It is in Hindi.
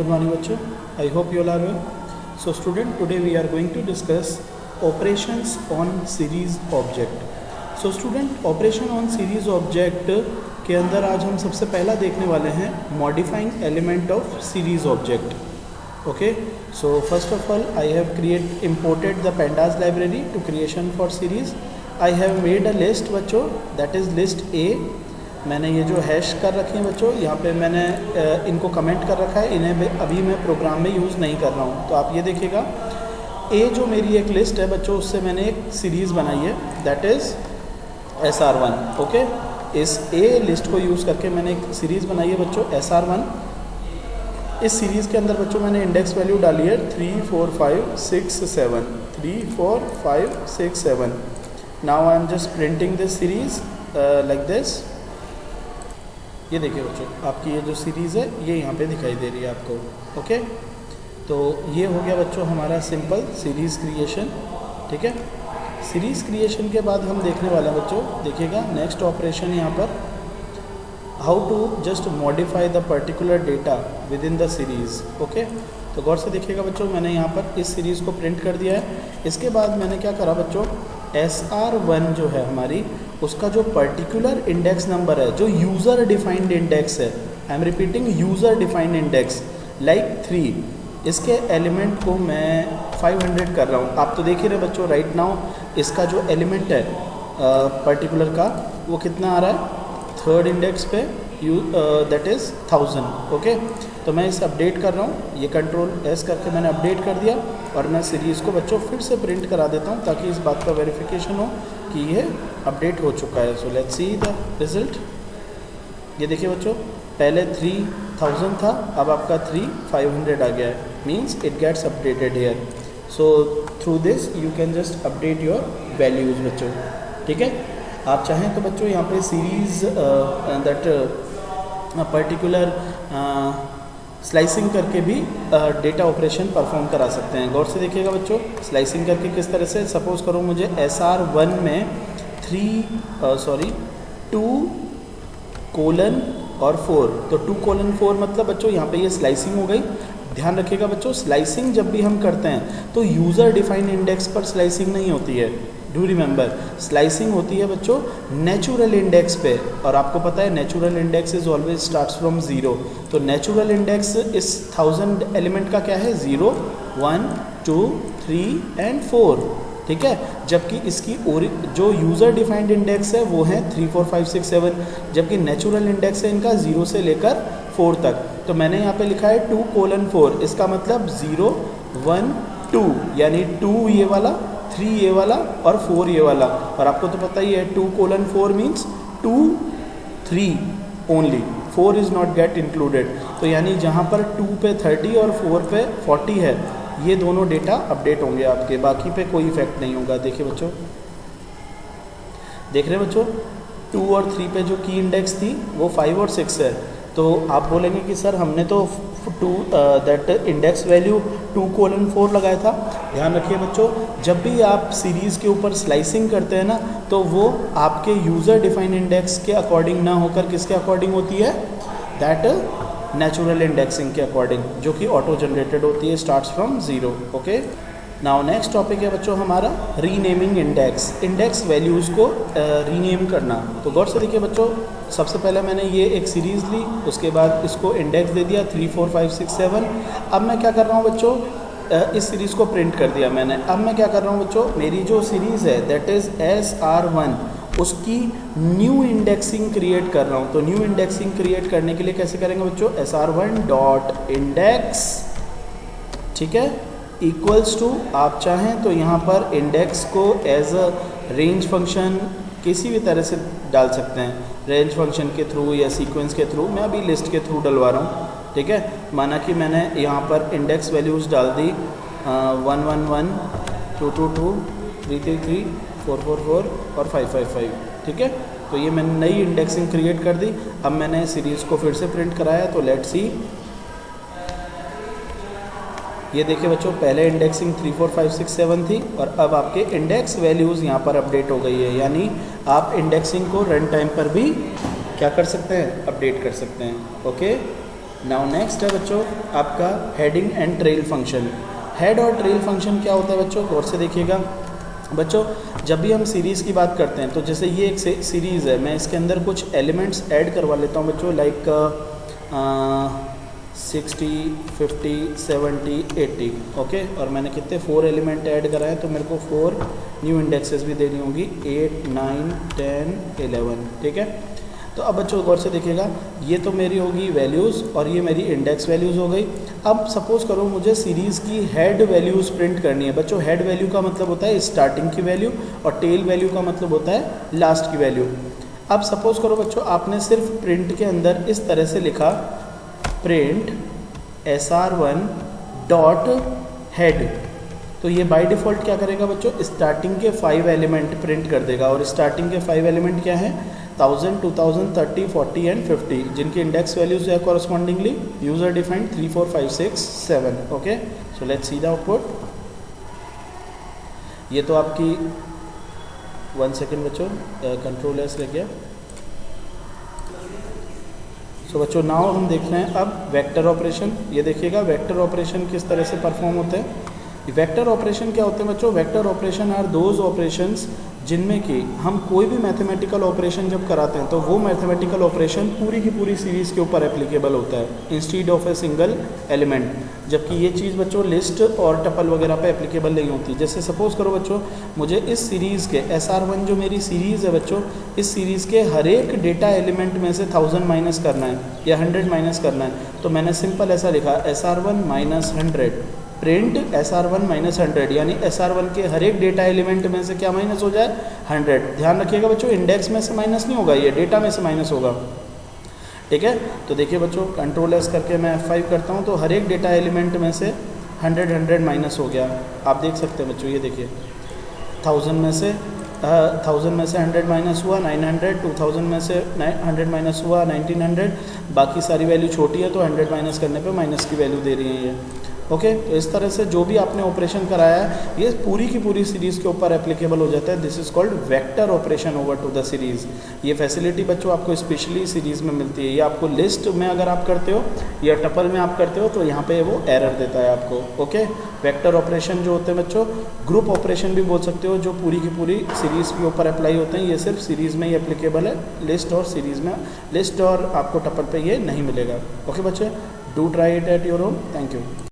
Good morning बच्चों. I hope you all are well. So student, today we are going to discuss operations on series object. So student, operation on series object के अंदर आज हम सबसे पहला देखने वाले हैं modifying element of series object. Okay. So first of all, I have imported the pandas library to creation for series. I have made a list बच्चों, that is list A. मैंने ये जो हैश कर रखे हैं बच्चों, यहाँ पे मैंने इनको कमेंट कर रखा है, इन्हें अभी मैं प्रोग्राम में यूज़ नहीं कर रहा हूँ. तो आप ये देखिएगा, ए जो मेरी एक लिस्ट है बच्चों, उससे मैंने एक सीरीज़ बनाई है, दैट इज़ SR1. ओके, इस ए लिस्ट को यूज़ करके मैंने एक सीरीज़ बनाई है बच्चों, SR1. इस सीरीज़ के अंदर बच्चों मैंने इंडेक्स वैल्यू डाली है 3 4 5 6 7. 3 4 5 6 7. Now I am just printing this series like this. ये देखिए बच्चों, आपकी ये जो सीरीज़ है ये यहाँ पे दिखाई दे रही है आपको. ओके, तो ये हो गया बच्चों हमारा सिंपल सीरीज़ क्रिएशन. ठीक है, सीरीज़ क्रिएशन के बाद हम देखने वाले हैं बच्चों, देखिएगा नेक्स्ट ऑपरेशन यहाँ पर, how to just modify the particular data within the series. Okay, तो गौर से देखिएगा बच्चों, मैंने यहाँ पर इस सीरीज़ को प्रिंट कर दिया है. इसके बाद मैंने क्या करा बच्चों, SR1 जो है हमारी, उसका जो पर्टिकुलर इंडेक्स नंबर है, जो यूज़र डिफाइंड इंडेक्स है, I am repeating user defined index like 3, इसके एलिमेंट को मैं 500 कर रहा हूँ. आप तो देख ही रहे बच्चों, राइट नाउ इसका जो एलिमेंट है पर्टिकुलर का, वो कितना आ रहा है, थर्ड इंडेक्स पे, दैट इज़ 1000. ओके, तो मैं इसे अपडेट कर रहा हूँ, ये कंट्रोल S करके मैंने अपडेट कर दिया, और मैं सीरीज़ को बच्चों फिर से प्रिंट करा देता हूँ ताकि इस बात का वेरिफिकेशन हो कि ये अपडेट हो चुका है. So let's see the result. ये देखिए बच्चों, पहले 3000 था, अब आपका 3500 आ गया है, means it gets updated here. So through this you can just update your values बच्चों. ठीक है, आप चाहें तो बच्चों यहाँ पे सीरीज़ दैट पर्टिकुलर स्लाइसिंग करके भी डेटा ऑपरेशन परफॉर्म करा सकते हैं. गौर से देखिएगा बच्चों, स्लाइसिंग करके किस तरह से, सपोज़ करो मुझे SR1 में 2 कोलन और 4, तो 2 कोलन 4 मतलब बच्चों यहाँ पे ये स्लाइसिंग हो गई. ध्यान रखिएगा बच्चों, स्लाइसिंग जब भी हम करते हैं तो यूज़र डिफाइंड इंडेक्स पर स्लाइसिंग नहीं होती है. डू रिमेंबर, स्लाइसिंग होती है बच्चों नेचुरल इंडेक्स पे, और आपको पता है natural index is always starts from 0. तो नेचुरल इंडेक्स इस 1000 एलिमेंट का क्या है, 0 1 2 3 एंड 4. ठीक है, जबकि इसकी जो यूज़र डिफाइंड इंडेक्स है वो है 3 4 5 6 7, जबकि नेचुरल इंडेक्स है इनका 0 से लेकर 4 तक. तो मैंने यहाँ पे लिखा है 2 कोलन 4, इसका मतलब 0 1 2, यानी 2 ये वाला, 3 ये वाला और 4 ये वाला. और आपको तो पता ही है 2 colon 4 means 2 3 only, 4 is not gate included. तो यानी जहाँ पर 2 पे 30 और 4 पे 40 है, ये दोनों डेटा अपडेट होंगे आपके, बाकी पे कोई इफेक्ट नहीं होगा. देखिए बच्चों, देख रहे हैं बच्चों, 2 और 3 पे जो की इंडेक्स थी वो 5 और 6 है. तो आप बोलेंगे कि सर हमने तो दैट इंडेक्स वैल्यू 2 कोलन 4 लगाया था. ध्यान रखिए बच्चों, जब भी आप सीरीज़ के ऊपर स्लाइसिंग करते हैं ना, तो वो आपके यूज़र डिफाइंड इंडेक्स के अकॉर्डिंग ना होकर किसके अकॉर्डिंग होती है, दैट नेचुरल इंडेक्सिंग के अकॉर्डिंग, जो कि ऑटो जनरेटेड होती है, starts from 0. Okay, now next topic है बच्चों हमारा रीनेमिंग इंडेक्स. इंडेक्स वैल्यूज़ को रीनेम करना. तो गौर से देखिए बच्चों, सबसे पहले मैंने ये एक सीरीज़ ली, उसके बाद इसको इंडेक्स दे दिया 3 4 5 6 7. अब मैं क्या कर रहा हूँ बच्चों, इस सीरीज़ को प्रिंट कर दिया मैंने. अब मैं क्या कर रहा हूँ बच्चों, मेरी जो सीरीज़ है दैट इज़ SR1, उसकी न्यू इंडेक्सिंग क्रिएट कर रहा हूँ. तो न्यू इंडेक्सिंग क्रिएट करने के लिए कैसे करेंगे बच्चों, SR1 डॉट इंडेक्स, ठीक है, इक्वल्स टू, आप चाहें तो यहाँ पर इंडेक्स को एज अ रेंज फंक्शन किसी भी तरह से डाल सकते हैं, रेंज फंक्शन के थ्रू या सीक्वेंस के थ्रू. मैं अभी लिस्ट के थ्रू डलवा रहा हूँ. ठीक है, माना कि मैंने यहाँ पर इंडेक्स वैल्यूज़ डाल दी 1 1 1 2 2 2 3 3 3 4 4 4 और 5 5 5. ठीक है, तो ये मैंने नई इंडेक्सिंग क्रिएट कर दी. अब मैंने सीरीज़ को फिर से प्रिंट कराया, तो लेट्स सी. ये देखिए बच्चों, पहले इंडेक्सिंग 3 4 5 6 7 थी, और अब आपके इंडेक्स वैल्यूज़ यहाँ पर अपडेट हो गई है. यानी आप इंडेक्सिंग को रन टाइम पर भी क्या कर सकते हैं, अपडेट कर सकते हैं. ओके, नाउ नेक्स्ट है बच्चों आपका heading and trail function. Head और ट्रेल फंक्शन क्या होता है बच्चों, गौर से देखिएगा बच्चों। जब भी हम सीरीज़ की बात करते हैं तो जैसे ये एक सीरीज़ है, मैं इसके अंदर कुछ एलिमेंट्स ऐड करवा लेता हूँ बच्चों, लाइक 60, 50, 70, 80, ओके। और मैंने कितने 4 एलिमेंट ऐड कराए, तो मेरे को 4 न्यू इंडेक्सेस भी देनी होंगी, 8, 9, 10, 11, ठीक है। तो अब बच्चों गौर से देखिएगा, ये तो मेरी होगी वैल्यूज़ और ये मेरी इंडेक्स वैल्यूज़ हो गई। अब सपोज़ करो मुझे सीरीज़ की हेड वैल्यूज़ प्रिंट करनी है बच्चों। हेड वैल्यू का मतलब होता है स्टार्टिंग की वैल्यू और टेल वैल्यू का मतलब होता है लास्ट की वैल्यू। अब सपोज़ करो बच्चों आपने सिर्फ प्रिंट के अंदर इस तरह से लिखा, प्रिंट SR1 डॉट हेड, तो ये बाय डिफ़ॉल्ट क्या करेगा बच्चों, स्टार्टिंग के 5 एलिमेंट प्रिंट कर देगा। और स्टार्टिंग के 5 एलिमेंट क्या है, 1000, 2000, 30, 40 एंड 50, जिनकी इंडेक्स वैल्यूज है correspondingly user defined 3, 4, 5, 6, 7, okay. So let's see the output. ये तो आपकी 1 सेकेंड बच्चों, कंट्रोल एस रह गया। सो बच्चों नाउ हम देख रहे हैं अब वेक्टर ऑपरेशन। ये देखिएगा वेक्टर ऑपरेशन किस तरह से परफॉर्म होते हैं। वेक्टर ऑपरेशन क्या होते हैं बच्चों, vector operation are those operations जिनमें कि हम कोई भी मैथमेटिकल ऑपरेशन जब कराते हैं तो वो मैथमेटिकल ऑपरेशन पूरी की पूरी सीरीज़ के ऊपर एप्लीकेबल होता है instead of a single element, जबकि ये चीज़ बच्चों लिस्ट और टपल वगैरह पे एप्लीकेबल नहीं होती। जैसे सपोज़ करो बच्चों मुझे इस सीरीज़ के SR1 जो मेरी सीरीज़ है बच्चों, इस सीरीज़ के हर एक डेटा एलिमेंट में से 1000 माइनस करना है या 100 माइनस करना है, तो मैंने सिंपल ऐसा लिखा SR1 minus 100, print SR1 minus 100, यानी SR1 के हर एक डेटा एलिमेंट में से क्या माइनस हो जाए, 100। ध्यान रखिएगा बच्चों इंडेक्स में से माइनस नहीं होगा, ये डेटा में से माइनस होगा, ठीक है। तो देखिए बच्चों कंट्रोल एस करके मैं F5 करता हूँ तो हर एक डेटा एलिमेंट में से 100 माइनस हो गया। आप देख सकते हैं बच्चों, ये देखिए 1000 में से 100 माइनस हुआ 900, 2000 में से 100 माइनस हुआ 1900, बाकी सारी वैल्यू छोटी है तो 100 माइनस करने पे माइनस की वैल्यू दे रही है ये, ओके। तो इस तरह से जो भी आपने ऑपरेशन कराया है ये पूरी की पूरी सीरीज़ के ऊपर एप्लीकेबल हो जाता है। This is called vector operation over to the series. ये फैसिलिटी बच्चों आपको स्पेशली सीरीज़ में मिलती है। ये आपको लिस्ट में अगर आप करते हो या टपल में आप करते हो तो यहाँ पे वो एरर देता है आपको, ओके। वेक्टर ऑपरेशन जो होते हैं बच्चों, ग्रुप ऑपरेशन भी बोल सकते हो, जो पूरी की पूरी सीरीज़ के ऊपर अप्लाई होते हैं। ये सिर्फ सीरीज़ में ही एप्लीकेबल है, लिस्ट और सीरीज़ में, लिस्ट और आपको टपल पे ये नहीं मिलेगा, ओके बच्चे। Do try it at your home. Thank you.